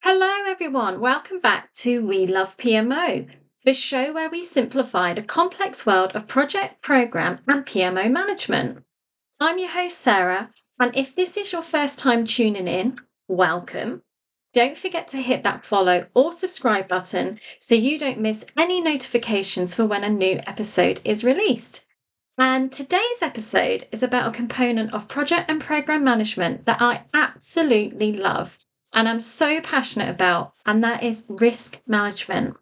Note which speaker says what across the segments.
Speaker 1: Hello, everyone. Welcome back to We Love PMO, the show where we simplify the complex world of project, program, and PMO management. I'm your host, Sarah, and if this is your first time tuning in, welcome. Don't forget to hit that follow or subscribe button so you don't miss any notifications for when a new episode is released. And today's episode is about a component of project and program management that I absolutely love and I'm so passionate about, and that is risk management.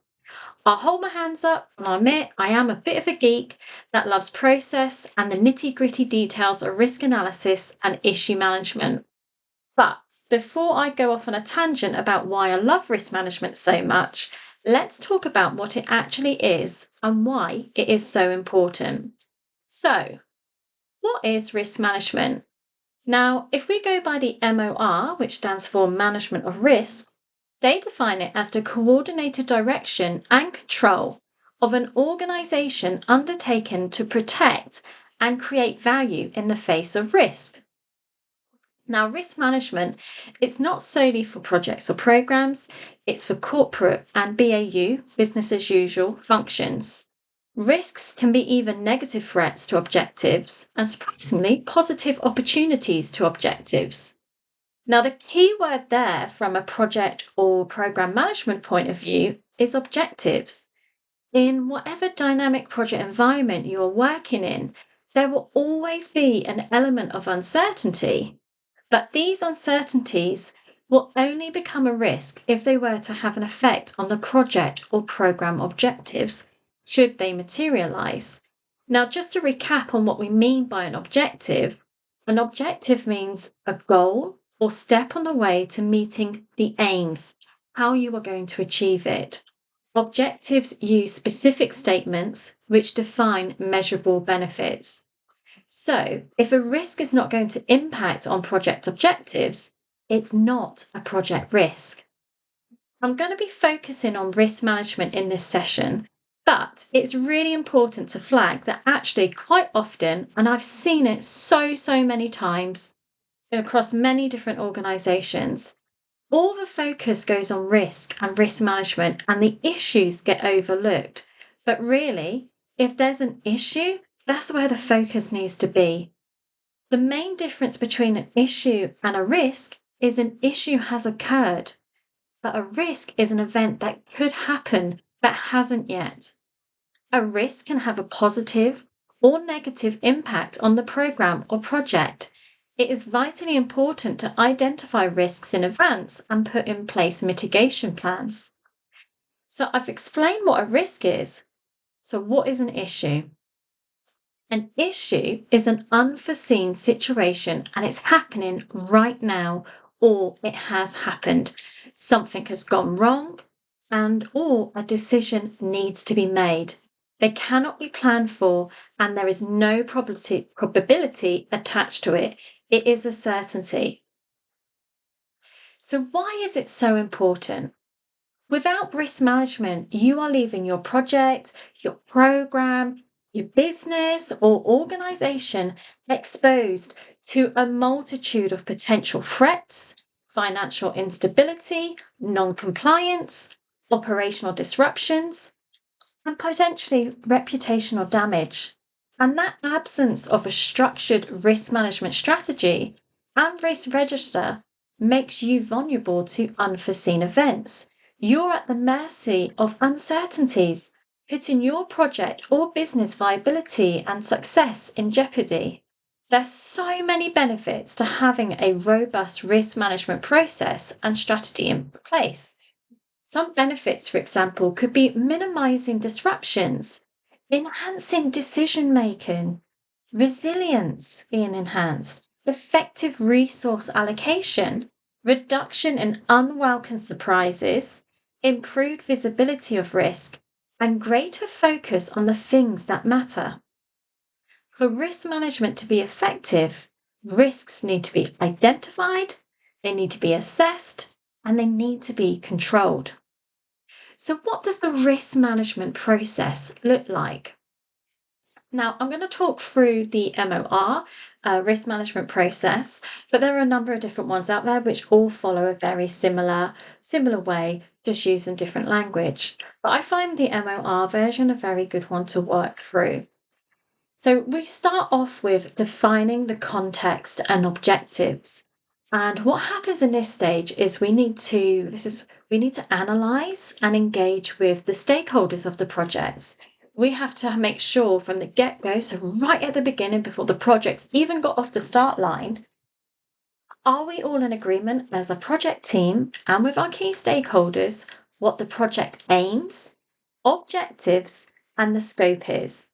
Speaker 1: I'll hold my hands up and I'll admit I am a bit of a geek that loves process and the nitty gritty details of risk analysis and issue management. But before I go off on a tangent about why I love risk management so much, let's talk about what it actually is and why it is so important. So, what is risk management? Now, if we go by the MOR, which stands for Management of Risk, they define it as the coordinated direction and control of an organization undertaken to protect and create value in the face of risk. Now, risk management, it's not solely for projects or programs, it's for corporate and BAU, business as usual, functions. Risks can be even negative threats to objectives and surprisingly positive opportunities to objectives. Now, the key word there from a project or program management point of view is objectives. In whatever dynamic project environment you are working in, there will always be an element of uncertainty. But these uncertainties will only become a risk if they were to have an effect on the project or program objectives should they materialize. Now, just to recap on what we mean by an objective means a goal or step on the way to meeting the aims, how you are going to achieve it. Objectives use specific statements which define measurable benefits. So, if a risk is not going to impact on project objectives, it's not a project risk. I'm going to be focusing on risk management in this session, but it's really important to flag that actually quite often, and I've seen it so many times across many different organizations, all the focus goes on risk and risk management and the issues get overlooked. But really, if there's an issue, that's where the focus needs to be. The main difference between an issue and a risk is an issue has occurred, but a risk is an event that could happen but hasn't yet. A risk can have a positive or negative impact on the program or project. It is vitally important to identify risks in advance and put in place mitigation plans. So I've explained what a risk is. So what is an issue? An issue is an unforeseen situation and it's happening right now or it has happened. Something has gone wrong and or a decision needs to be made. They cannot be planned for and there is no probability attached to it. It is a certainty. So why is it so important? Without risk management, you are leaving your project, your program, your business or organization exposed to a multitude of potential threats, financial instability, non-compliance, operational disruptions, and potentially reputational damage. And that absence of a structured risk management strategy and risk register makes you vulnerable to unforeseen events. You're at the mercy of uncertainties, putting your project or business viability and success in jeopardy. There's so many benefits to having a robust risk management process and strategy in place. Some benefits, for example, could be minimizing disruptions, enhancing decision making, resilience being enhanced, effective resource allocation, reduction in unwelcome surprises, improved visibility of risk, and greater focus on the things that matter. For risk management to be effective, risks need to be identified, they need to be assessed, and they need to be controlled. So, what does the risk management process look like? Now, I'm going to talk through the MOR risk management process, but there are a number of different ones out there which all follow a very similar way, just using different language. But I find the MOR version a very good one to work through. So we start off with defining the context and objectives. And what happens in this stage is we need to analyze and engage with the stakeholders of the projects. We have to make sure from the get-go, so right at the beginning, before the project's even got off the start line, are we all in agreement as a project team and with our key stakeholders what the project aims, objectives, and the scope is?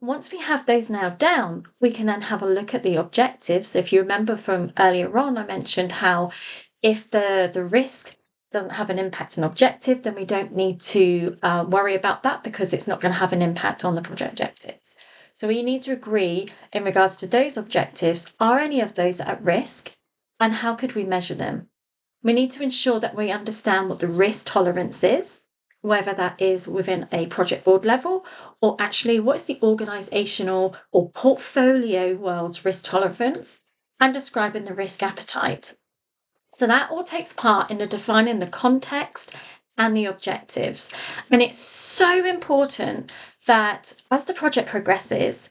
Speaker 1: Once we have those nailed down, we can then have a look at the objectives. If you remember from earlier on, I mentioned how if the risk doesn't have an impact on objective, then we don't need to worry about that because it's not going to have an impact on the project objectives. So we need to agree in regards to those objectives, are any of those at risk and how could we measure them? We need to ensure that we understand what the risk tolerance is, whether that is within a project board level or actually what is the organizational or portfolio world's risk tolerance, and describing the risk appetite. So that all takes part in defining the context and the objectives. And it's so important that as the project progresses,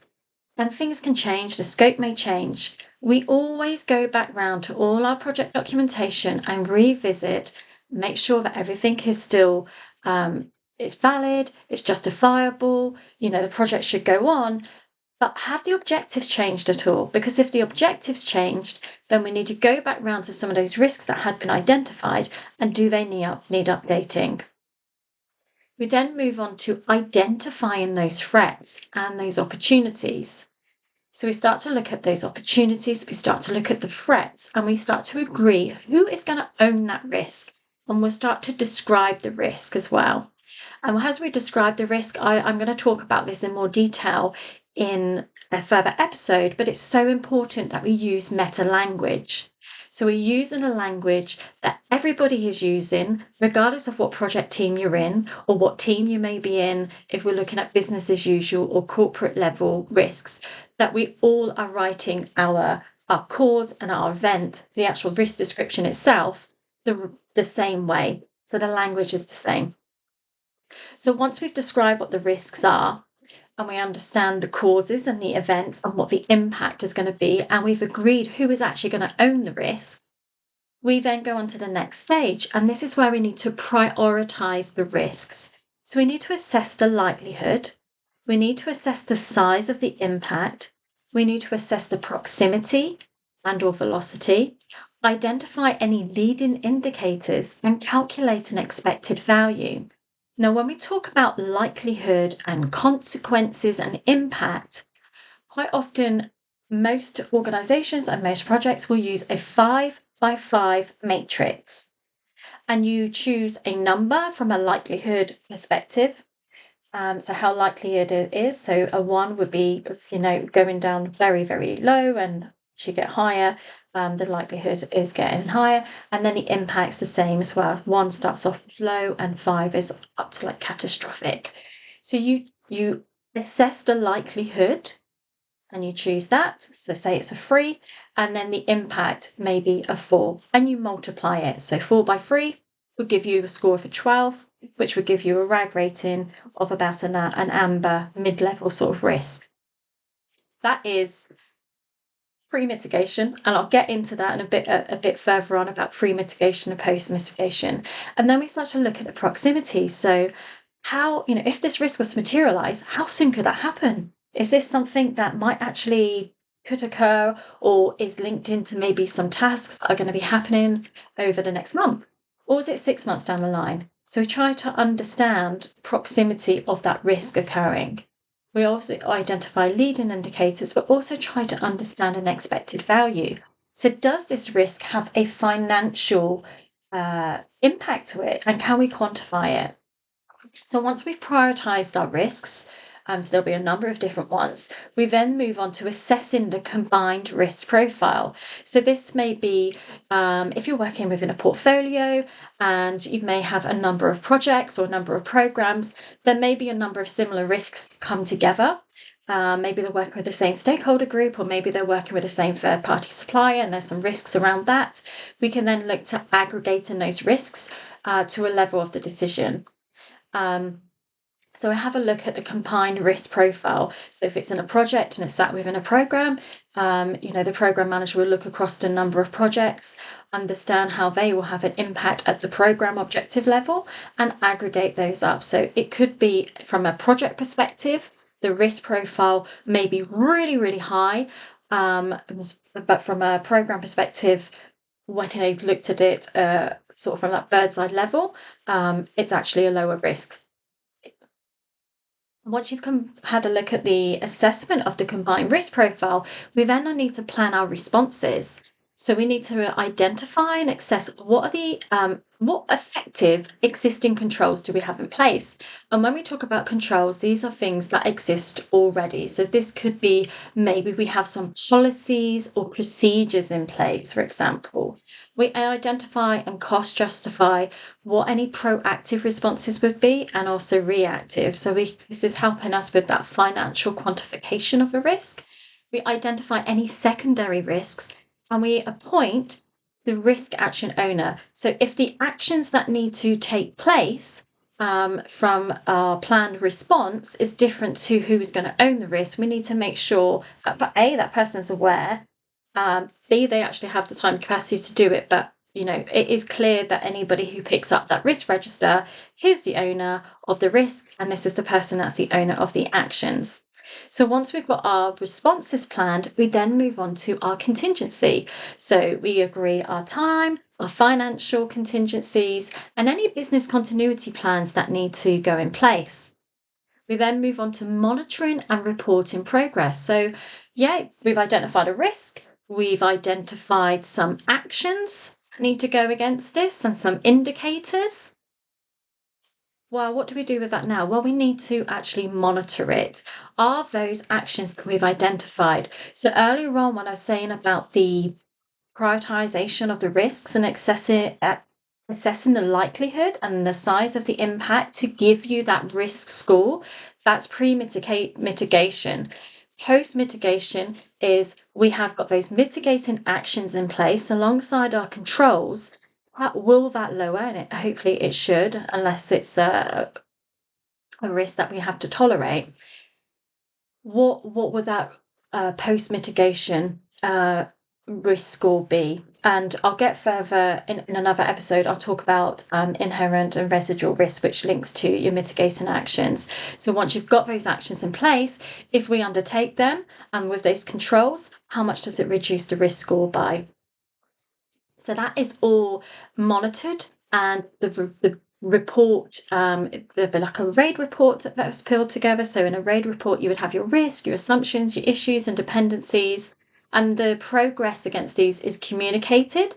Speaker 1: and things can change, the scope may change, we always go back round to all our project documentation and revisit, make sure that everything is still it's valid, it's justifiable, the project should go on, but have the objectives changed at all? Because if the objectives changed, then we need to go back round to some of those risks that had been identified and do they need updating? We then move on to identifying those threats and those opportunities. So we start to look at those opportunities, we start to look at the threats, and we start to agree who is going to own that risk. And we'll start to describe the risk as well. And as we describe the risk, I'm going to talk about this in more detail in a further episode, but it's so important that we use meta language. So we're using a language that everybody is using, regardless of what project team you're in or what team you may be in, if we're looking at business as usual or corporate level risks, that we all are writing our cause and our event, the actual risk description itself, the same way. So the language is the same. So once we've described what the risks are, and we understand the causes and the events and what the impact is going to be, and we've agreed who is actually going to own the risk, we then go on to the next stage. And this is where we need to prioritize the risks. So we need to assess the likelihood. We need to assess the size of the impact. We need to assess the proximity and or velocity, identify any leading indicators, and calculate an expected value. Now, when we talk about likelihood and consequences and impact, quite often most organizations and most projects will use a 5x5 matrix. And you choose a number from a likelihood perspective. So how likely it is. So a 1 would be, going down very, very low, and as you get higher, the likelihood is getting higher, and then the impact's the same as well. 1 starts off low and 5 is up to catastrophic. So you assess the likelihood and you choose that. So say it's a 3, and then the impact may be a 4, and you multiply it. So 4 by 3 would give you a score of a 12, which would give you a RAG rating of about an amber mid-level sort of risk. That is pre-mitigation, and I'll get into that in a bit further on about pre-mitigation and post-mitigation. And then we start to look at the proximity. So how, if this risk was to materialize, how soon could that happen? Is this something that might actually could occur or is linked into maybe some tasks that are going to be happening over the next month? Or is it 6 months down the line? So we try to understand proximity of that risk occurring. We obviously identify leading indicators, but also try to understand an expected value. So does this risk have a financial impact to it, and can we quantify it? So once we've prioritized our risks, so there'll be a number of different ones, we then move on to assessing the combined risk profile. So this may be if you're working within a portfolio and you may have a number of projects or a number of programs, there may be a number of similar risks come together. Maybe they're working with the same stakeholder group, or maybe they're working with the same third party supplier, and there's some risks around that. We can then look to aggregating those risks to a level of the decision. So I have a look at the combined risk profile. So if it's in a project and it's sat within a program, the program manager will look across the number of projects, understand how they will have an impact at the program objective level, and aggregate those up. So it could be from a project perspective, the risk profile may be really, really high, but from a program perspective, when they've looked at it sort of from that bird's eye level, it's actually a lower risk. Once you've had a look at the assessment of the combined risk profile, we then need to plan our responses. So we need to identify and assess what effective existing controls do we have in place. And when we talk about controls, these are things that exist already. So this could be maybe we have some policies or procedures in place, for example. We identify and cost justify what any proactive responses would be and also reactive. So this is helping us with that financial quantification of a risk. We identify any secondary risks and we appoint the risk action owner. So if the actions that need to take place from our planned response is different to who's going to own the risk, we need to make sure that A, that person's aware, B, they actually have the time capacity to do it, but it is clear that anybody who picks up that risk register, here's the owner of the risk, and this is the person that's the owner of the actions. So once we've got our responses planned, we then move on to our contingency. So we agree our time, our financial contingencies, and any business continuity plans that need to go in place. We then move on to monitoring and reporting progress. So we've identified a risk, we've identified some actions that need to go against this and some indicators. Well, what do we do with that now? Well, we need to actually monitor it. Are those actions that we've identified? So earlier on, when I was saying about the prioritization of the risks and assessing the likelihood and the size of the impact to give you that risk score, that's pre-mitigation. Post-mitigation is we have got those mitigating actions in place alongside our controls. Will that lower? And hopefully it should, unless it's a risk that we have to tolerate. What would that post-mitigation risk score be? And I'll get further in another episode. I'll talk about inherent and residual risk, which links to your mitigating actions. So once you've got those actions in place, if we undertake them and with those controls, how much does it reduce the risk score by? So that is all monitored, and the report, there'd be like a RAID report that was pulled together. So in a RAID report, you would have your risk, your assumptions, your issues and dependencies, and the progress against these is communicated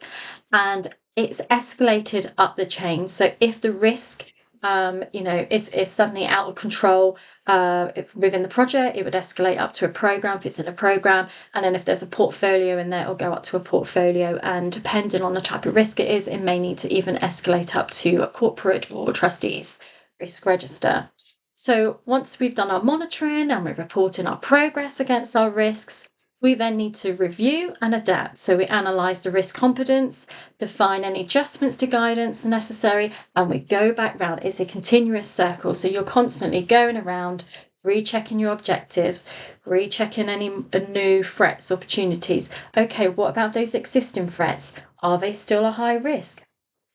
Speaker 1: and it's escalated up the chain. So if the risk, is suddenly out of control within the project, it would escalate up to a program if it's in a program. And then if there's a portfolio in there, it'll go up to a portfolio. And depending on the type of risk it is, it may need to even escalate up to a corporate or trustees risk register. So once we've done our monitoring and we're reporting our progress against our risks, we then need to review and adapt. So we analyse the risk competence, define any adjustments to guidance necessary, and we go back round. It's a continuous circle. So you're constantly going around, rechecking your objectives, rechecking any new threats, opportunities. Okay, what about those existing threats? Are they still a high risk?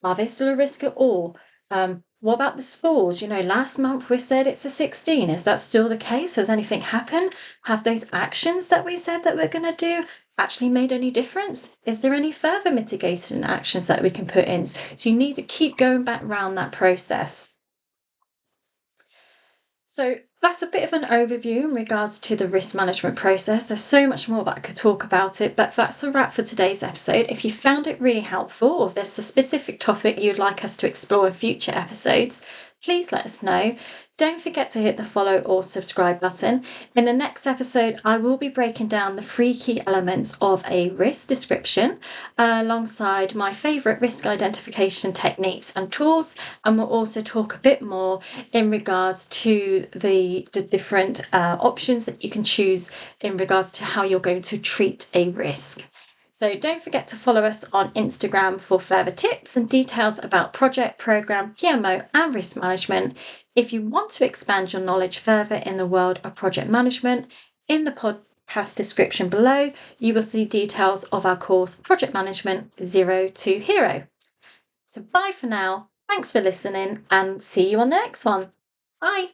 Speaker 1: Are they still a risk at all? What about the scores? Last month we said it's a 16. Is that still the case? Has anything happened? Have those actions that we said that we're going to do actually made any difference? Is there any further mitigating actions that we can put in? So you need to keep going back around that process. So that's a bit of an overview in regards to the risk management process. There's so much more that I could talk about it, but that's a wrap for today's episode. If you found it really helpful, or if there's a specific topic you'd like us to explore in future episodes, please let us know. Don't forget to hit the follow or subscribe button. In the next episode, I will be breaking down the three key elements of a risk description alongside my favourite risk identification techniques and tools. And we'll also talk a bit more in regards to the different options that you can choose in regards to how you're going to treat a risk. So don't forget to follow us on Instagram for further tips and details about project, program, PMO, and risk management. If you want to expand your knowledge further in the world of project management, in the podcast description below, you will see details of our course, Project Management Zero to Hero. So bye for now. Thanks for listening and see you on the next one. Bye.